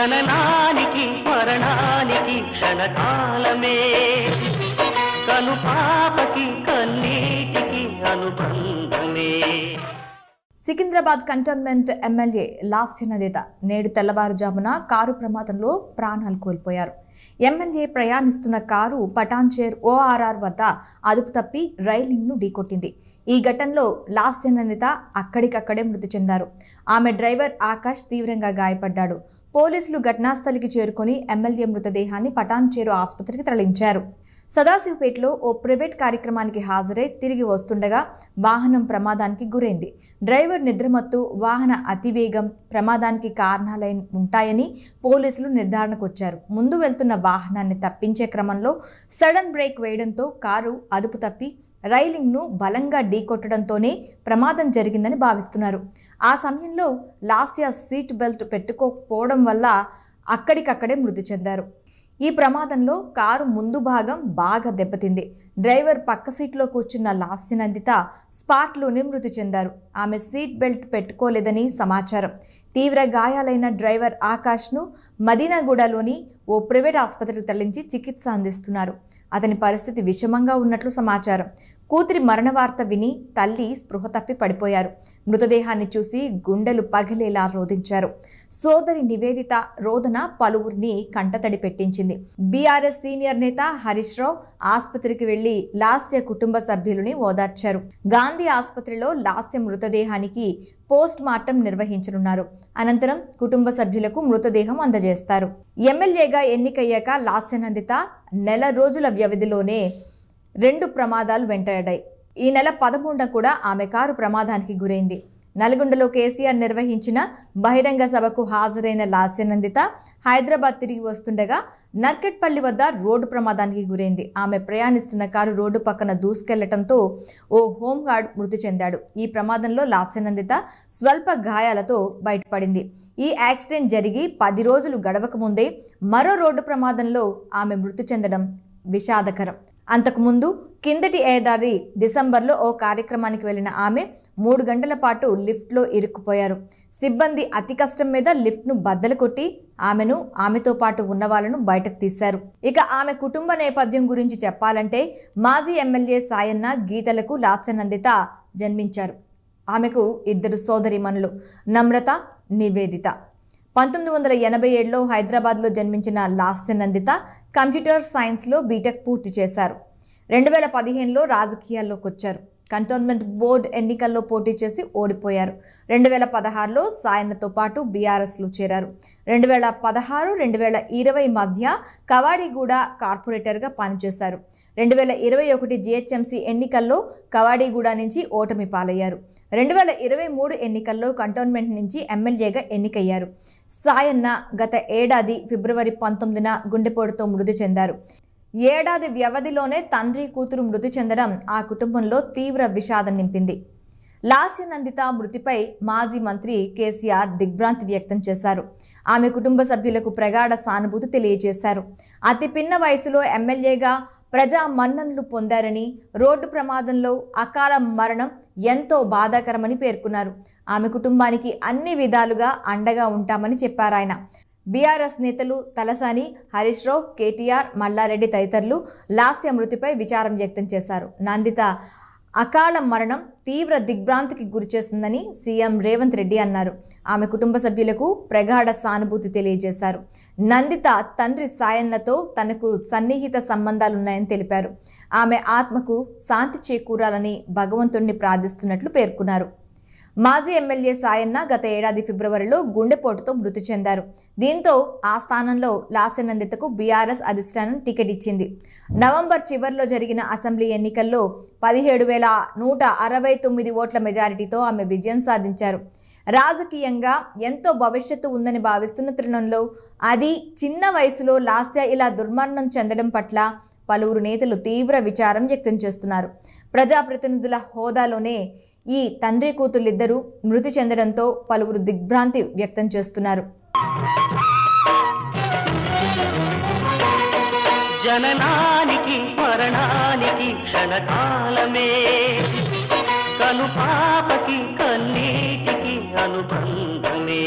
జననానికి మరణానికి క్షణకాలమే కను పాపకి కన్నీటికి అనుబంధమే. సికింద్రాబాద్ కంటోన్మెంట్ ఎమ్మెల్యే లాస్యనదేత నేడు తెల్లవారుజామున కారు ప్రమాదంలో ప్రాణాలు కోల్పోయారు. ఎమ్మెల్యే ప్రయాణిస్తున్న కారు పటాన్చేర్ ORR వద్ద అదుపు తప్పి రైలింగ్ను ఢీకొట్టింది. ఈ ఘటనలో లాస్యనదేత అక్కడికక్కడే మృతి చెందారు. ఆమె డ్రైవర్ ఆకాష్ తీవ్రంగా గాయపడ్డాడు. పోలీసులు ఘటనాస్థలికి చేరుకుని ఎమ్మెల్యే మృతదేహాన్ని పటాన్చేరు ఆసుపత్రికి తరలించారు. సదాశివపేటలో ఓ ప్రైవేట్ కార్యక్రమానికి హాజరై తిరిగి వస్తుండగా వాహనం ప్రమాదానికి గురైంది. డ్రైవర్ నిద్రమత్తు, వాహన అతివేగం ప్రమాదానికి కారణాలై ఉంటాయని పోలీసులు నిర్ధారణకు వచ్చారు. ముందు వెళ్తున్న వాహనాన్ని తప్పించే క్రమంలో సడన్ బ్రేక్ వేయడంతో కారు అదుపు తప్పి రైలింగ్ను బలంగా ఢీకొట్టడంతోనే ప్రమాదం జరిగిందని భావిస్తున్నారు. ఆ సమయంలో లాస్య సీట్ బెల్ట్ పెట్టుకోకపోవడం వల్ల అక్కడికక్కడే మృతి చెందారు. ఈ ప్రమాదంలో కారు ముందు భాగం బాగా దెబ్బతింది. డ్రైవర్ పక్క సీట్లో కూర్చున్న లాస్యనందిత స్పాట్లోనే మృతి చెందారు. ఆమె సీట్ బెల్ట్ పెట్టుకోలేదని సమాచారం. తీవ్ర గాయాలైన డ్రైవర్ ఆకాష్ను మదీనాగూడలోని ఓ ప్రైవేట్ ఆసుపత్రికి తరలించి చికిత్స అందిస్తున్నారు. అతని పరిస్థితి విషమంగా ఉన్నట్లు సమాచారం. కూతురి మరణ వార్త విని తల్లి స్పృహ తప్పి పడిపోయారు. మృతదేహాన్ని చూసి గుండెలు పగిలేలా రోదించారు. సోదరి నివేదిత రోదన పలువురిని కంటతడి పెట్టించింది. బీఆర్ఎస్ సీనియర్ నేత హరీష్ రావు ఆసుపత్రికి వెళ్లి లాస్య కుటుంబ సభ్యులని ఓదార్చారు. గాంధీ ఆసుపత్రిలో లాస్య మృతదేహానికి పోస్ట్ మార్టం నిర్వహించనున్నారు. అనంతరం కుటుంబ సభ్యులకు మృతదేహం అందజేస్తారు. ఎమ్మెల్యేగా ఎన్నికయ్యాక లాస్యనందిత నెల రోజుల వ్యవధిలోనే 2 ప్రమాదాలు వెంటాడాయి. ఈ నెల 13న కూడా ఆమె కారు ప్రమాదానికి గురైంది. నల్గొండలో కేసీఆర్ నిర్వహించిన బహిరంగ సభకు హాజరైన లాస్యనందిత హైదరాబాద్ తిరిగి వస్తుండగా నర్కెట్పల్లి వద్ద రోడ్డు ప్రమాదానికి గురైంది. ఆమె ప్రయాణిస్తున్న కారు రోడ్డు పక్కన దూసుకెళ్లడంతో ఓ హోంగార్డ్ మృతి చెందాడు. ఈ ప్రమాదంలో లాస్యనందిత స్వల్ప గాయాలతో బయటపడింది. ఈ యాక్సిడెంట్ జరిగి 10 రోజులు గడవక ముందే మరో రోడ్డు ప్రమాదంలో ఆమె మృతి చెందడం విషాదకరం. అంతకుముందు కిందటి ఏడాది డిసెంబర్లో ఓ కార్యక్రమానికి వెళ్లిన ఆమె 3 గంటల పాటు లిఫ్ట్లో ఇరుక్కుపోయారు. సిబ్బంది అతి కష్టం మీద లిఫ్ట్ను బద్దలు కొట్టి ఆమెతో పాటు ఉన్న వాళ్ళను బయటకు తీశారు. ఇక ఆమె కుటుంబ నేపథ్యం గురించి చెప్పాలంటే మాజీ ఎమ్మెల్యే సాయన్న గీతలకు లాస్యనందిత జన్మించారు. ఆమెకు 2 సోదరీమణులు నమ్రత, నివేదిత. 1987లో హైదరాబాద్లో జన్మించిన లాస్యనందిత కంప్యూటర్ సైన్స్లో బీటెక్ పూర్తి చేశారు. 2015లో రాజకీయాల్లోకి వచ్చారు. కంటోన్మెంట్ బోర్డు ఎన్నికల్లో పోటీ చేసి ఓడిపోయారు. 2016లో సాయన్నతో పాటు బీఆర్ఎస్లో చేరారు. 2016-2020 మధ్య కవాడిగూడ కార్పొరేటర్గా పనిచేశారు. 2021 జీహెచ్ఎంసీ ఎన్నికల్లో కవాడిగూడ నుంచి ఓటమి పాలయ్యారు. 2023 ఎన్నికల్లో కంటోన్మెంట్ నుంచి ఎమ్మెల్యేగా ఎన్నికయ్యారు. సాయన్న గత ఏడాది ఫిబ్రవరి 19న గుండెపోటుతో మృతి చెందారు. ఏడాది వ్యవధిలోనే తండ్రి కూతురు మృతి చెందడం ఆ కుటుంబంలో తీవ్ర విషాదం నింపింది. లాస్యనందిత మృతిపై మాజీ మంత్రి కేసీఆర్ దిగ్భ్రాంతి వ్యక్తం చేశారు. ఆమె కుటుంబ సభ్యులకు ప్రగాఢ సానుభూతి తెలియజేశారు. అతి పిన్న వయసులో ఎమ్మెల్యేగా ప్రజా మన్ననలు పొందారని, రోడ్డు ప్రమాదంలో అకాల మరణం ఎంతో బాధాకరమని పేర్కొన్నారు. ఆమె కుటుంబానికి అన్ని విధాలుగా అండగా ఉంటామని చెప్పారాయన. బీఆర్ఎస్ నేతలు తలసాని, హరీష్ రావు, కేటీఆర్, మల్లారెడ్డి తదితరులు లాస్య మృతిపై విచారం వ్యక్తం చేశారు. నందిత అకాల మరణం తీవ్ర దిగ్భ్రాంతికి గురిచేస్తుందని సీఎం రేవంత్ రెడ్డి అన్నారు. ఆమె కుటుంబ సభ్యులకు ప్రగాఢ సానుభూతి తెలియజేశారు. నందిత తండ్రి సాయన్నతో తనకు సన్నిహిత సంబంధాలున్నాయని తెలిపారు. ఆమె ఆత్మకు శాంతి చేకూరాలని భగవంతుణ్ణి ప్రార్థిస్తున్నట్లు పేర్కొన్నారు. మాజీ ఎమ్మెల్యే సాయన్న గత ఏడాది ఫిబ్రవరిలో గుండెపోటుతో మృతి చెందారు. దీంతో ఆ స్థానంలో లాస్యనందితకు బీఆర్ఎస్ అధిష్టానం టికెట్ ఇచ్చింది. నవంబర్ చివరిలో జరిగిన అసెంబ్లీ ఎన్నికల్లో 17,169 ఓట్ల మెజారిటీతో ఆమె విజయం సాధించారు. రాజకీయంగా ఎంతో భవిష్యత్తు ఉందని భావిస్తున్న తరుణంలో అది చిన్న వయసులో లాస్య ఇలా దుర్మరణం చెందడం పట్ల పలువురు నేతలు తీవ్ర విచారం వ్యక్తం చేస్తున్నారు. ప్రజాప్రతినిధుల హోదాలోనే ఈ తండ్రి కూతుళ్ళిద్దరూ మృతి చెందడంతో పలువురు దిగ్భ్రాంతి వ్యక్తం చేస్తున్నారు. జననానికి మరణానికి క్షణకాలమే కను పాపకి కన్నీటికి అనుబంధమే.